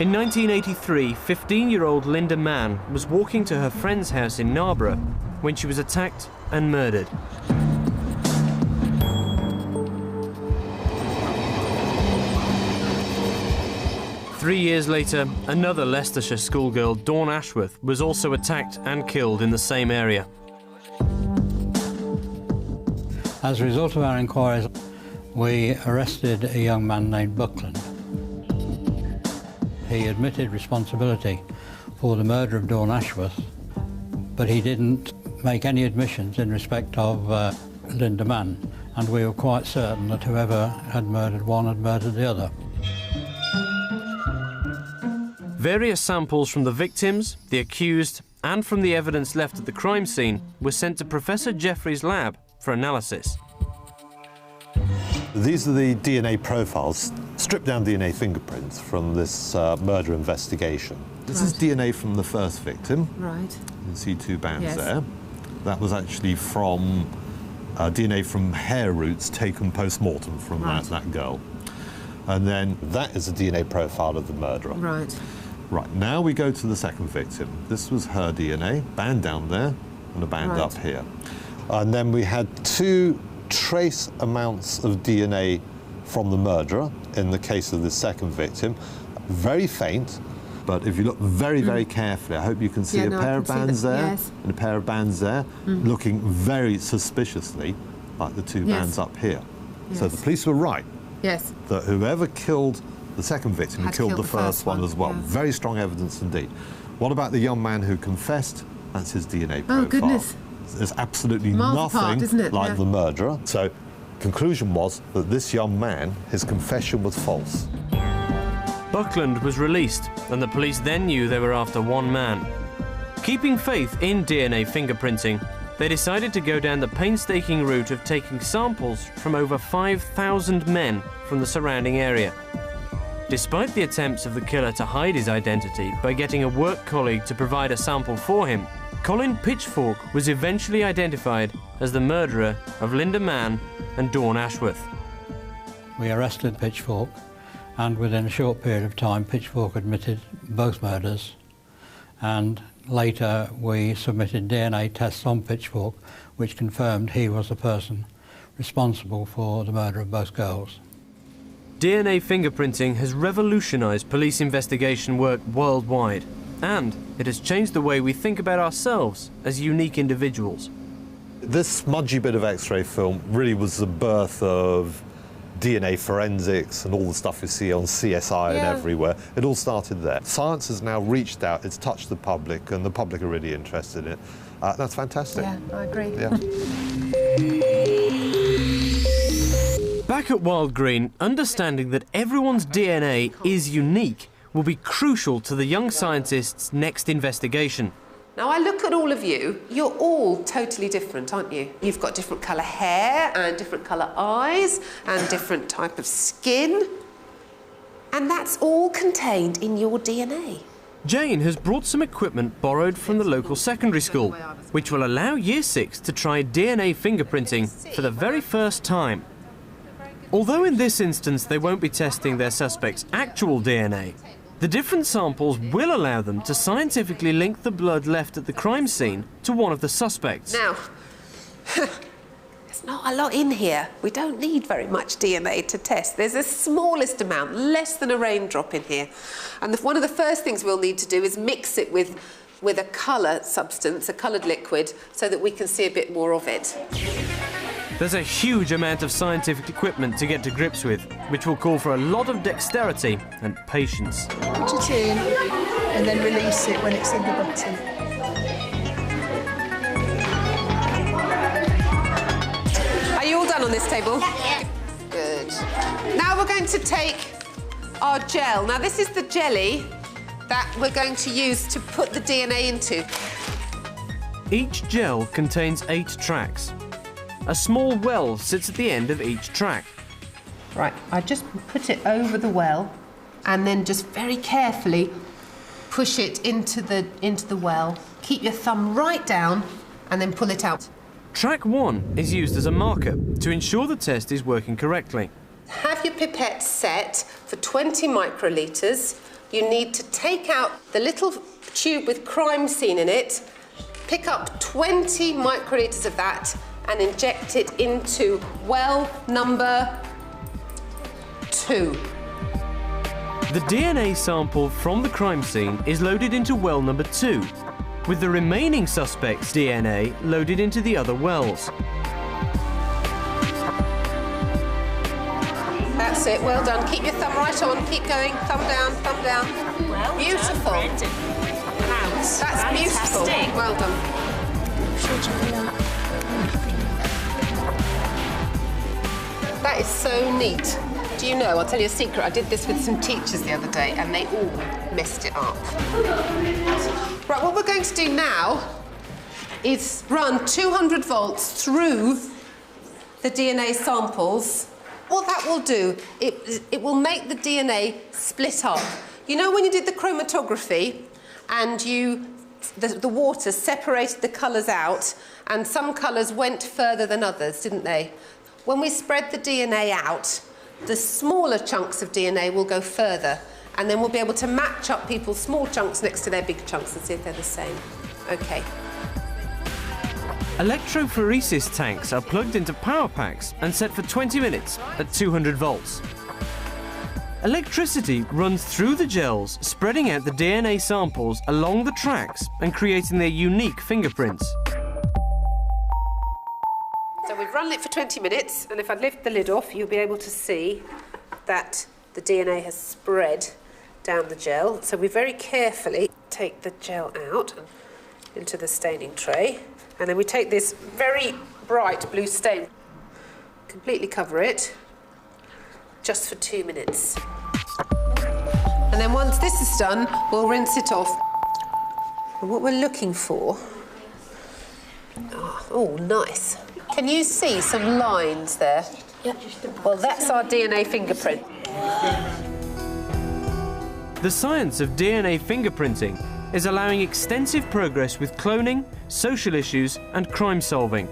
In 1983, 15-year-old Linda Mann was walking to her friend's house in Narborough when she was attacked and murdered. Three years later, another Leicestershire schoolgirl, Dawn Ashworth, was also attacked and killed in the same area. As a result of our inquiries, we arrested a young man named Buckland. He admitted responsibility for the murder of Dawn Ashworth, but he didn't make any admissions in respect of Linda Mann, and we were quite certain that whoever had murdered one had murdered the other. Various samples from the victims, the accused, and from the evidence left at the crime scene were sent to Professor Jeffrey's lab for analysis. These are the DNA profiles, stripped-down DNA fingerprints from this murder investigation. This is DNA from the first victim. Right. You can see two bands there. That was actually from DNA from hair roots taken post-mortem from that girl. And then that is a DNA profile of the murderer. Right. Right, now we go to the second victim. This was her DNA, band down there and a band up here. And then we had two trace amounts of DNA from the murderer in the case of the second victim. Very faint, but if you look very, very carefully, I hope you can see a pair of bands there and a pair of bands there, looking very suspiciously like the two bands up here. So the police were right. That whoever killed the second victim had killed the first one as well. Very strong evidence indeed. What about the young man who confessed? That's his DNA profile. Oh, goodness. There's absolutely nothing like the murderer. So, conclusion was that this young man, his confession was false. Buckland was released, and the police then knew they were after one man. Keeping faith in DNA fingerprinting, they decided to go down the painstaking route of taking samples from over 5,000 men from the surrounding area. Despite the attempts of the killer to hide his identity by getting a work colleague to provide a sample for him, Colin Pitchfork was eventually identified as the murderer of Linda Mann and Dawn Ashworth. We arrested Pitchfork, and within a short period of time, Pitchfork admitted both murders, and later we submitted DNA tests on Pitchfork, which confirmed he was the person responsible for the murder of both girls. DNA fingerprinting has revolutionised police investigation work worldwide, and it has changed the way we think about ourselves as unique individuals. This smudgy bit of X-ray film really was the birth of DNA forensics and all the stuff you see on CSI and everywhere. It all started there. Science has now reached out, it's touched the public, and the public are really interested in it. That's fantastic. Yeah, I agree. Back at Wild Green, understanding that everyone's DNA is unique will be crucial to the young scientist's next investigation. Now, I look at all of you, you're all totally different, aren't you? You've got different colour hair and different colour eyes and different type of skin. And that's all contained in your DNA. Jane has brought some equipment borrowed from the local secondary school, which will allow Year 6 to try DNA fingerprinting for the very first time. Although in this instance they won't be testing their suspect's actual DNA, the different samples will allow them to scientifically link the blood left at the crime scene to one of the suspects. Now, there's not a lot in here. We don't need very much DNA to test. There's the smallest amount, less than a raindrop in here. And one of the first things we'll need to do is mix it with a colour substance, a coloured liquid, so that we can see a bit more of it. There's a huge amount of scientific equipment to get to grips with, which will call for a lot of dexterity and patience. Put it in and then release it when it's in the bottom. Are you all done on this table? Yeah. Good. Now we're going to take our gel. Now this is the jelly that we're going to use to put the DNA into. Each gel contains 8 tracks. A small well sits at the end of each track. Right, I just put it over the well and then just very carefully push it into the well. Keep your thumb right down and then pull it out. Track 1 is used as a marker to ensure the test is working correctly. Have your pipette set for 20 microlitres you need to take out the little tube with crime scene in it, pick up 20 microliters of that and inject it into well number 2. The DNA sample from the crime scene is loaded into well number 2, with the remaining suspect's DNA loaded into the other wells. That's it, well done. Keep your thumb right on, keep going, thumb down, thumb down. Well beautiful. Done, Brendan. That's Beautiful. fantastic. Well done. That is so neat. Do you know, I'll tell you a secret, I did this with some teachers the other day and they all messed it up. Right, what we're going to do now is run 200 volts through the DNA samples. What that will do, it will make the DNA split up. You know when you did the chromatography and the water separated the colours out and some colours went further than others, didn't they? When we spread the DNA out, the smaller chunks of DNA will go further and then we'll be able to match up people's small chunks next to their big chunks and see if they're the same. OK. Electrophoresis tanks are plugged into power packs and set for 20 minutes at 200 volts. Electricity runs through the gels, spreading out the DNA samples along the tracks and creating their unique fingerprints. So we've run it for 20 minutes, and if I lift the lid off, you'll be able to see that the DNA has spread down the gel. So we very carefully take the gel out and into the staining tray, and then we take this very bright blue stain, completely cover it, just for 2 minutes. And then once this is done, we'll rinse it off. And what we're looking for... Oh, nice. Can you see some lines there? Yep. Well, that's our DNA fingerprint. The science of DNA fingerprinting is allowing extensive progress with cloning, social issues and crime solving.